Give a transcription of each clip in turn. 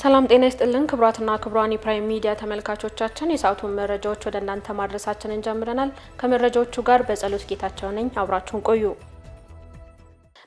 ሰላም ጤና ይስጥልን ክቡራትና ክቡራን የፕራይም ሚዲያ ተመልካቾቻችን የሰዓቱን መረጃዎች ወደ እናንተ ማድረሳችንን ጀምረናል። ከመረጃዎቹ ጋር በጸሎት ጌታቸው ነኝ። አብራችሁን ቆዩ።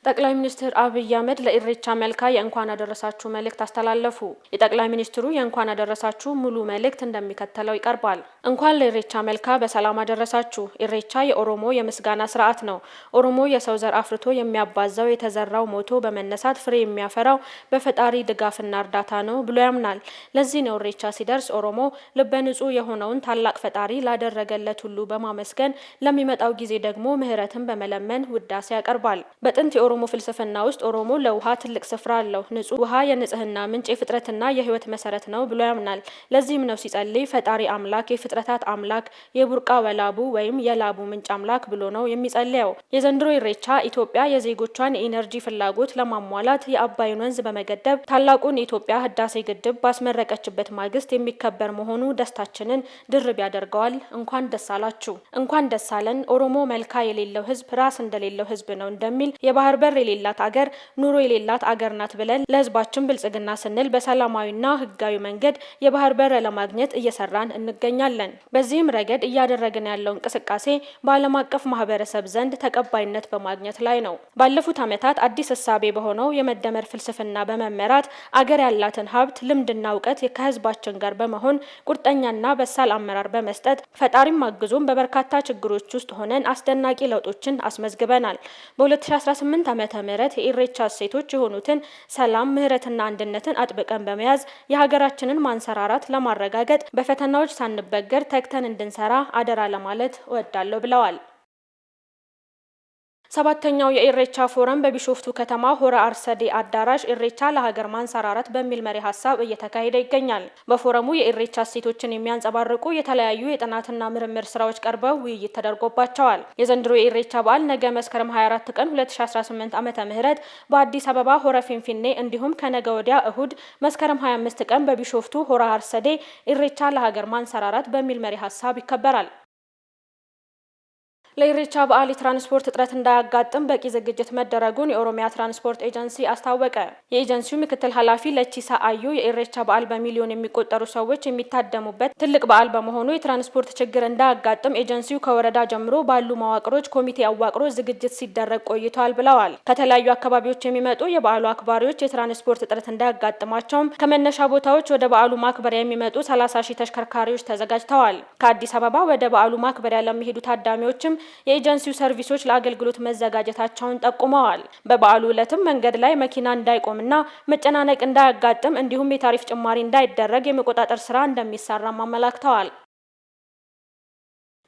ጠቅላይ ሚኒስትር አብይ አህመድ ለኢሬቻ መልካ የእንኳን አደረሳችሁ መልእክት አስተላለፉ። የጠቅላይ ሚኒስትሩ የእንኳን አደረሳችሁ ሙሉ መልእክት እንደሚከተለው ይቀርባል። እንኳን ለኢሬቻ መልካ በሰላም አደረሳችሁ። ኢሬቻ የኦሮሞ የምስጋና ስርዓት ነው። ኦሮሞ የሰው ዘር አፍርቶ የሚያባዛው የተዘራው ሞቶ በመነሳት ፍሬ የሚያፈራው በፈጣሪ ድጋፍና እርዳታ ነው ብሎ ያምናል። ለዚህ ነው ኢሬቻ ሲደርስ ኦሮሞ ልበ ንጹህ የሆነውን ታላቅ ፈጣሪ ላደረገለት ሁሉ በማመስገን ለሚመጣው ጊዜ ደግሞ ምህረትን በመለመን ውዳሴ ያቀርባል። በጥንት የኦሮሞ ፍልስፍና ውስጥ ኦሮሞ ለውሃ ትልቅ ስፍራ አለው። ንጹህ ውሃ የንጽህና ምንጭ የፍጥረትና የህይወት መሰረት ነው ብሎ ያምናል። ለዚህም ነው ሲጸልይ ፈጣሪ አምላክ የፍጥረታት አምላክ የቡርቃ ወላቡ ወይም የላቡ ምንጭ አምላክ ብሎ ነው የሚጸልየው። የዘንድሮ ኢሬቻ ኢትዮጵያ የዜጎቿን የኢነርጂ ፍላጎት ለማሟላት የአባይን ወንዝ በመገደብ ታላቁን የኢትዮጵያ ህዳሴ ግድብ ባስመረቀችበት ማግስት የሚከበር መሆኑ ደስታችንን ድርብ ያደርገዋል። እንኳን ደስ አላችሁ፣ እንኳን ደስ አለን። ኦሮሞ መልካ የሌለው ህዝብ ራስ እንደሌለው ህዝብ ነው እንደሚል የባህር በር የሌላት አገር ኑሮ የሌላት አገር ናት ብለን ለህዝባችን ብልጽግና ስንል በሰላማዊና ህጋዊ መንገድ የባህር በር ለማግኘት እየሰራን እንገኛለን። በዚህም ረገድ እያደረግን ያለው እንቅስቃሴ በዓለም አቀፍ ማህበረሰብ ዘንድ ተቀባይነት በማግኘት ላይ ነው። ባለፉት ዓመታት አዲስ እሳቤ በሆነው የመደመር ፍልስፍና በመመራት አገር ያላትን ሀብት ልምድና እውቀት ከህዝባችን ጋር በመሆን ቁርጠኛና በሳል አመራር በመስጠት ፈጣሪም አግዞም በበርካታ ችግሮች ውስጥ ሆነን አስደናቂ ለውጦችን አስመዝግበናል። በ2018 ዓመተ ምህረት የኢሬቻ እሴቶች የሆኑትን ሰላም፣ ምህረትና አንድነትን አጥብቀን በመያዝ የሀገራችንን ማንሰራራት ለማረጋገጥ በፈተናዎች ሳንበገር ተግተን እንድንሰራ አደራ ለማለት እወዳለሁ ብለዋል። ሰባተኛው የኢሬቻ ፎረም በቢሾፍቱ ከተማ ሆራ አርሰዴ አዳራሽ ኢሬቻ ለሀገር ማንሰራራት በሚል መሪ ሀሳብ እየተካሄደ ይገኛል። በፎረሙ የኢሬቻ እሴቶችን የሚያንጸባርቁ የተለያዩ የጥናትና ምርምር ስራዎች ቀርበው ውይይት ተደርጎባቸዋል። የዘንድሮ የኢሬቻ በዓል ነገ መስከረም 24 ቀን 2018 ዓመተ ምህረት በአዲስ አበባ ሆረ ፊንፊኔ እንዲሁም ከነገ ወዲያ እሁድ መስከረም 25 ቀን በቢሾፍቱ ሆራ አርሰዴ ኢሬቻ ለሀገር ማንሰራራት በሚል መሪ ሀሳብ ይከበራል። ለኢሬቻ በዓል የትራንስፖርት እጥረት እንዳያጋጥም በቂ ዝግጅት መደረጉን የኦሮሚያ ትራንስፖርት ኤጀንሲ አስታወቀ። የኤጀንሲው ምክትል ኃላፊ ለቺሳ አዩ የኢሬቻ በዓል በሚሊዮን የሚቆጠሩ ሰዎች የሚታደሙበት ትልቅ በዓል በመሆኑ የትራንስፖርት ችግር እንዳያጋጥም ኤጀንሲው ከወረዳ ጀምሮ ባሉ መዋቅሮች ኮሚቴ አዋቅሮ ዝግጅት ሲደረግ ቆይቷል ብለዋል። ከተለያዩ አካባቢዎች የሚመጡ የበዓሉ አክባሪዎች የትራንስፖርት እጥረት እንዳያጋጥማቸውም ከመነሻ ቦታዎች ወደ በዓሉ ማክበሪያ የሚመጡ 30,000 ተሽከርካሪዎች ተዘጋጅተዋል። ከአዲስ አበባ ወደ በዓሉ ማክበሪያ ለሚሄዱ ታዳሚዎችም የኤጀንሲው ሰርቪሶች ለአገልግሎት መዘጋጀታቸውን ጠቁመዋል። በበዓሉ ዕለትም መንገድ ላይ መኪና እንዳይቆምና መጨናነቅ እንዳያጋጥም እንዲሁም የታሪፍ ጭማሪ እንዳይደረግ የመቆጣጠር ስራ እንደሚሰራም አመላክተዋል።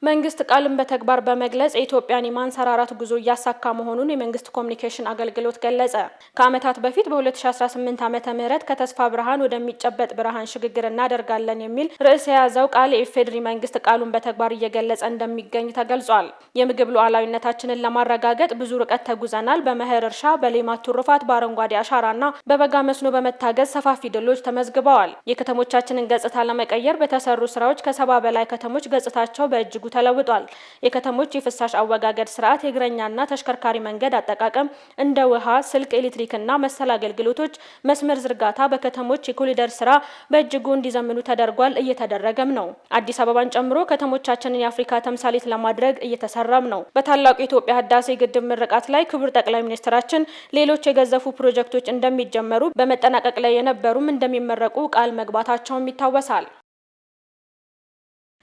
መንግስት ቃልን በተግባር በመግለጽ የኢትዮጵያን የማንሰራራት ጉዞ እያሳካ መሆኑን የመንግስት ኮሚኒኬሽን አገልግሎት ገለጸ። ከዓመታት በፊት በ2018 ዓመተ ምህረት ከተስፋ ብርሃን ወደሚጨበጥ ብርሃን ሽግግር እናደርጋለን የሚል ርዕስ የያዘው ቃል የኢፌዴሪ መንግስት ቃሉን በተግባር እየገለጸ እንደሚገኝ ተገልጿል። የምግብ ሉዓላዊነታችንን ለማረጋገጥ ብዙ ርቀት ተጉዘናል። በመኸር እርሻ፣ በሌማት ትሩፋት፣ በአረንጓዴ አሻራና በበጋ መስኖ በመታገዝ ሰፋፊ ድሎች ተመዝግበዋል። የከተሞቻችንን ገጽታ ለመቀየር በተሰሩ ስራዎች ከ70 በላይ ከተሞች ገጽታቸው በእጅጉ ተለውጧል። የከተሞች የፍሳሽ አወጋገድ ስርዓት፣ የእግረኛና ተሽከርካሪ መንገድ አጠቃቀም፣ እንደ ውሃ፣ ስልክ፣ ኤሌክትሪክና መሰል አገልግሎቶች መስመር ዝርጋታ፣ በከተሞች የኮሪደር ስራ በእጅጉ እንዲዘምኑ ተደርጓል፣ እየተደረገም ነው። አዲስ አበባን ጨምሮ ከተሞቻችንን የአፍሪካ ተምሳሌት ለማድረግ እየተሰራም ነው። በታላቁ የኢትዮጵያ ህዳሴ ግድብ ምርቃት ላይ ክቡር ጠቅላይ ሚኒስትራችን ሌሎች የገዘፉ ፕሮጀክቶች እንደሚጀመሩ በመጠናቀቅ ላይ የነበሩም እንደሚመረቁ ቃል መግባታቸውም ይታወሳል።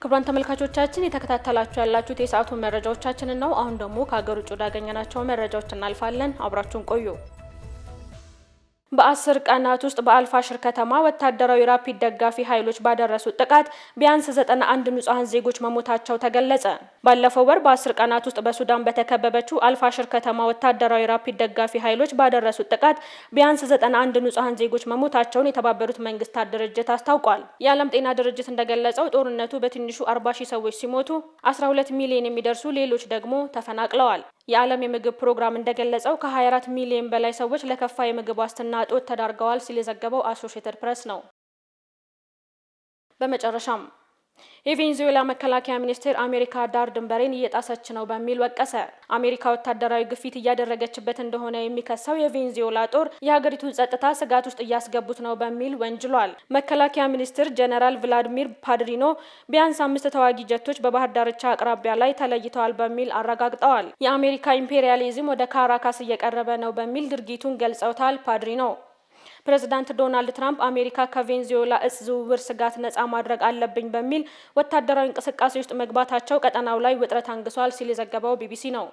ክቡራን ተመልካቾቻችን የተከታተላችሁ ያላችሁት የሰዓቱን መረጃዎቻችንን ነው። አሁን ደግሞ ከሀገር ውጭ ወዳገኘናቸው መረጃዎች እናልፋለን። አብራችሁን ቆዩ። በ10 ቀናት ውስጥ በአልፋሽር ከተማ ወታደራዊ ራፒድ ደጋፊ ኃይሎች ባደረሱት ጥቃት ቢያንስ 91 ንጹሃን ዜጎች መሞታቸው ተገለጸ። ባለፈው ወር በ10 ቀናት ውስጥ በሱዳን በተከበበችው አልፋሽር ከተማ ወታደራዊ ራፒድ ደጋፊ ኃይሎች ባደረሱት ጥቃት ቢያንስ 91 ንጹሃን ዜጎች መሞታቸውን የተባበሩት መንግስታት ድርጅት አስታውቋል። የዓለም ጤና ድርጅት እንደገለጸው ጦርነቱ በትንሹ 40,000 ሰዎች ሲሞቱ 12 ሚሊዮን የሚደርሱ ሌሎች ደግሞ ተፈናቅለዋል። የዓለም የምግብ ፕሮግራም እንደገለጸው ከ24 ሚሊዮን በላይ ሰዎች ለከፋ የምግብ ዋስትና እጦት ተዳርገዋል ሲል የዘገበው አሶሺየትድ ፕሬስ ነው። በመጨረሻም የቬንዙዌላ መከላከያ ሚኒስቴር አሜሪካ ዳር ድንበሬን እየጣሰች ነው በሚል ወቀሰ። አሜሪካ ወታደራዊ ግፊት እያደረገችበት እንደሆነ የሚከሰው የቬንዙዌላ ጦር የሀገሪቱን ጸጥታ ስጋት ውስጥ እያስገቡት ነው በሚል ወንጅሏል። መከላከያ ሚኒስትር ጀነራል ቭላዲሚር ፓድሪኖ ቢያንስ 5 ተዋጊ ጀቶች በባህር ዳርቻ አቅራቢያ ላይ ተለይተዋል በሚል አረጋግጠዋል። የአሜሪካ ኢምፔሪያሊዝም ወደ ካራካስ እየቀረበ ነው በሚል ድርጊቱን ገልጸውታል። ፓድሪኖ ፕሬዝዳንት ዶናልድ ትራምፕ አሜሪካ ከቬንዙዌላ እጽ ዝውውር ስጋት ነጻ ማድረግ አለብኝ በሚል ወታደራዊ እንቅስቃሴ ውስጥ መግባታቸው ቀጠናው ላይ ውጥረት አንግሷል ሲል የዘገበው ቢቢሲ ነው።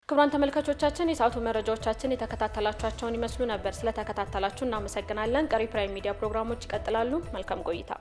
ክቡራን ተመልካቾቻችን የሰዓቱ መረጃዎቻችን የተከታተላችኋቸውን ይመስሉ ነበር። ስለተከታተላችሁ እናመሰግናለን። ቀሪ ፕራይም ሚዲያ ፕሮግራሞች ይቀጥላሉ። መልካም ቆይታ።